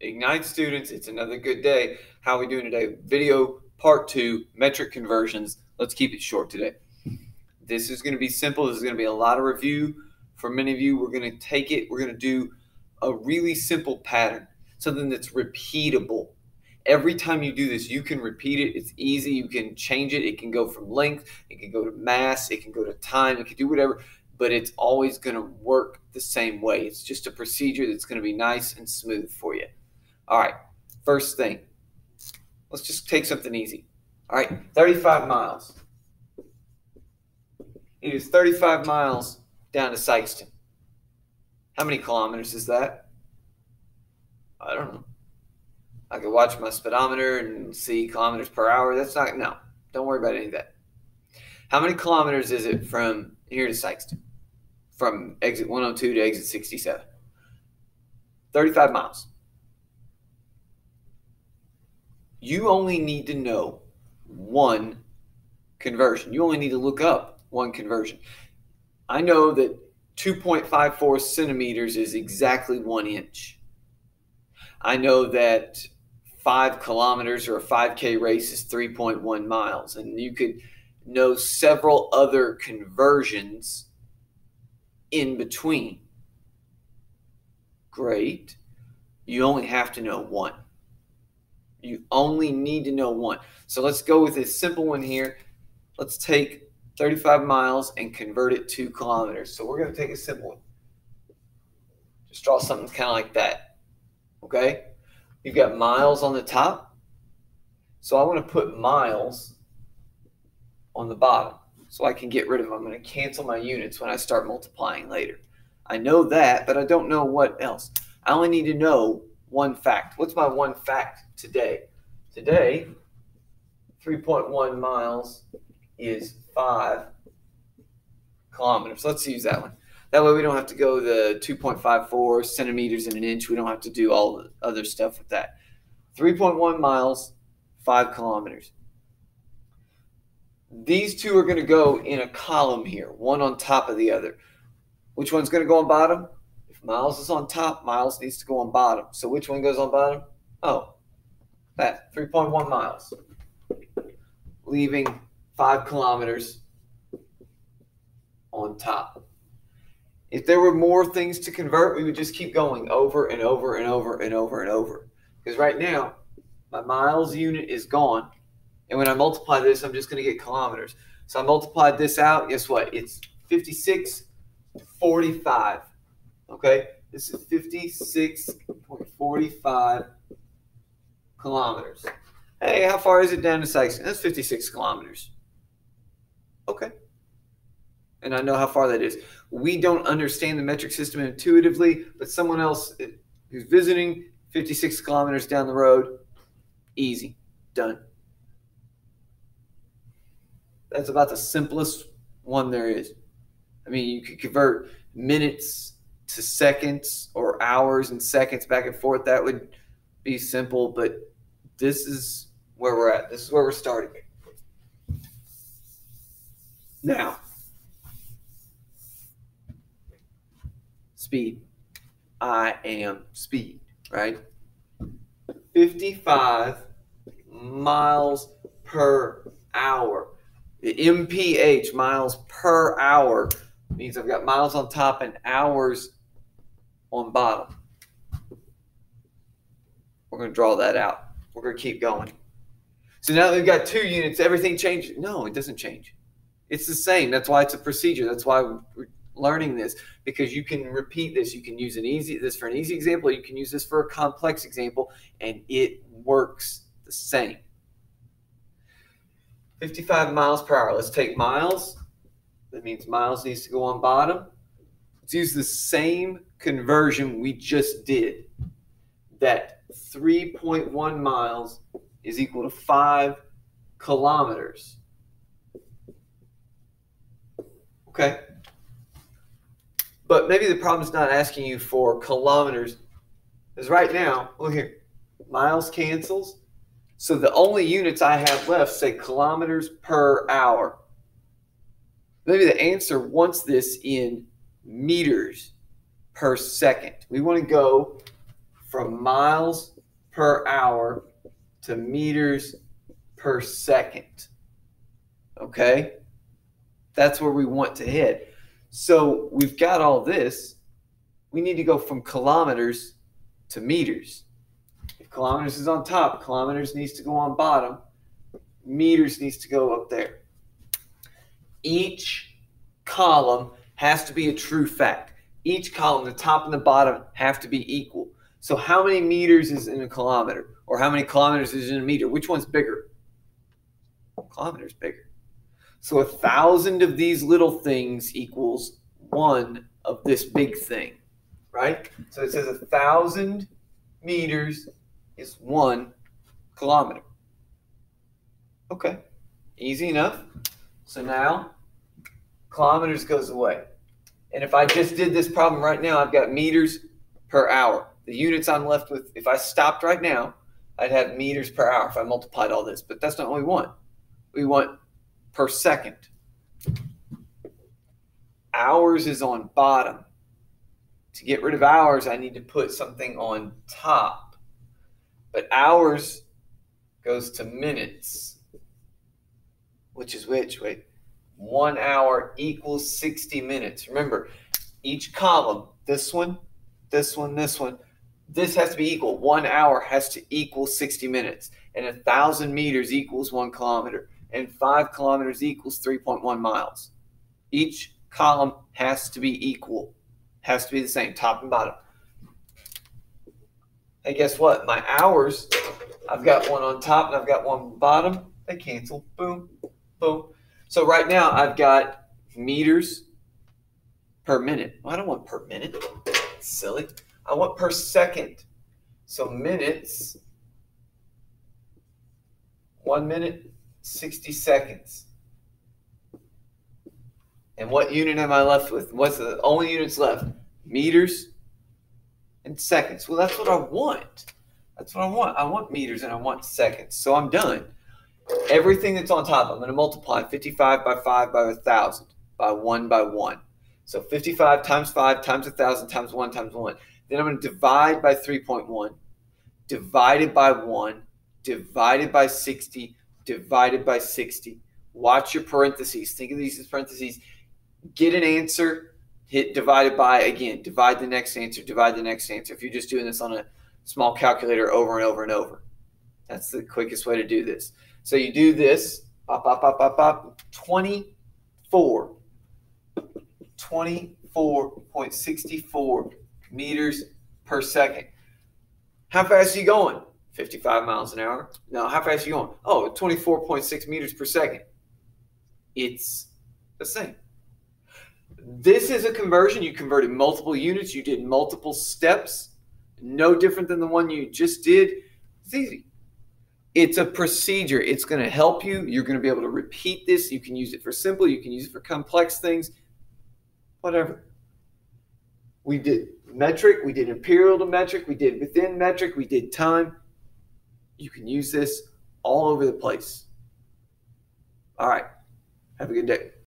Ignite students, it's another good day. How are we doing today? Video part 2, metric conversions. Let's keep it short today. This is going to be simple. This is going to be a lot of review for many of you. We're going to take it. We're going to do a really simple pattern, something that's repeatable. Every time you do this, you can repeat it. It's easy. You can change it. It can go from length. It can go to mass. It can go to time. It can do whatever, but it's always going to work the same way. It's just a procedure that's going to be nice and smooth for you. All right, first thing, let's just take something easy. All right, 35 miles. It is 35 miles down to Sikeston. How many kilometers is that? I don't know. I could watch my speedometer and see kilometers per hour. That's not, no, don't worry about any of that. How many kilometers is it from here to Sikeston? From exit 102 to exit 67? 35 miles. You only need to know one conversion. You only need to look up one conversion. I know that 2.54 centimeters is exactly 1 inch. I know that 5 kilometers or a 5K race is 3.1 miles. And you could know several other conversions in between. Great. You only have to know one. You only need to know one. So let's go with this simple one here. Let's take 35 miles and convert it to kilometers. So we're going to take a simple one. Just draw something kind of like that. Okay? You've got miles on the top. So I want to put miles on the bottom so I can get rid of them. I'm going to cancel my units when I start multiplying later. I know that, but I don't know what else. I only need to know one fact. What's my one fact today? Today, 3.1 miles is 5 kilometers. Let's use that one. That way we don't have to go the 2.54 centimeters in an inch. We don't have to do all the other stuff with that. 3.1 miles, 5 kilometers. These two are going to go in a column here, one on top of the other. Which one's going to go on bottom? If miles is on top, miles needs to go on bottom. So which one goes on bottom? Oh, that 3.1 miles, leaving 5 kilometers on top. If there were more things to convert, we would just keep going over and over and over and over and over. Because right now, my miles unit is gone. And when I multiply this, I'm just going to get kilometers. So I multiplied this out. Guess what? It's 56.45. Okay? This is 56.45 kilometers. Hey, how far is it down to Sikeston? That's 56 kilometers. Okay. And I know how far that is. We don't understand the metric system intuitively, but someone else who's visiting 56 kilometers down the road, easy, done. That's about the simplest one there is. I mean, you could convert minutes to seconds or hours and seconds back and forth. That would be simple, but this is where we're at. This is where we're starting. Now, speed. I am speed, right? 55 miles per hour. The MPH, miles per hour, means I've got miles on top and hours on bottom. We're going to draw that out. We're going to keep going. So now that we've got 2 units, everything changes. No, it doesn't change. It's the same. That's why it's a procedure. That's why we're learning this, because you can repeat this. You can use this for an easy example. You can use this for a complex example, and it works the same. 55 miles per hour. Let's take miles. That means miles needs to go on bottom. Let's use the same conversion we just did. That 3.1 miles is equal to 5 kilometers. Okay. But maybe the problem is not asking you for kilometers. Because right now, look here, miles cancels. So the only units I have left say kilometers per hour. Maybe the answer wants this in meters per second. We want to go from miles per hour to meters per second. Okay? That's where we want to hit. So we've got all this. We need to go from kilometers to meters. If kilometers is on top, kilometers needs to go on bottom, meters needs to go up there. Each column has to be a true fact. Each column, the top and the bottom, have to be equal. So how many meters is in a kilometer? Or how many kilometers is in a meter? Which one's bigger? Kilometer's bigger. So 1,000 of these little things equals 1 of this big thing, right? So it says 1,000 meters is 1 kilometer. Okay, easy enough. So now kilometers goes away. And if I just did this problem right now, I've got meters per hour. The units I'm left with, if I stopped right now, I'd have meters per hour if I multiplied all this. But that's not what we want. We want per second. Hours is on bottom. To get rid of hours, I need to put something on top. But hours goes to minutes. Which is which? Wait. 1 hour equals 60 minutes. Remember, each column, this one, this one, this one, this has to be equal. 1 hour has to equal 60 minutes. And 1,000 meters equals 1 kilometer. And 5 kilometers equals 3.1 miles. Each column has to be equal. Has to be the same, top and bottom. Hey, guess what? My hours, I've got one on top and I've got one on the bottom. They cancel. Boom, boom. So right now I've got meters per minute. Well, I don't want per minute. It's silly. I want per second. So minutes, 1 minute, 60 seconds. And what unit am I left with? What's the only units left? Meters and seconds. Well, that's what I want. That's what I want. I want meters and I want seconds. So I'm done. Everything that's on top, I'm going to multiply 55 by 5 by 1,000 by 1 by 1. So 55 times 5 times 1,000 times 1 times 1. Then I'm going to divide by 3.1, divided by 1, divided by 60, divided by 60. Watch your parentheses. Think of these as parentheses. Get an answer, hit divided by again. Divide the next answer, divide the next answer. If you're just doing this on a small calculator over and over and over. That's the quickest way to do this. So you do this, pop, pop, pop, pop, pop, 24.64 meters per second. How fast are you going? 55 miles an hour. No, how fast are you going? Oh, 24.6 meters per second. It's the same. This is a conversion. You converted multiple units. You did multiple steps. No different than the one you just did. It's easy. It's a procedure. It's going to help you. You're going to be able to repeat this. You can use it for simple. You can use it for complex things. Whatever. We did metric. We did imperial to metric. We did within metric. We did time. You can use this all over the place. All right. Have a good day.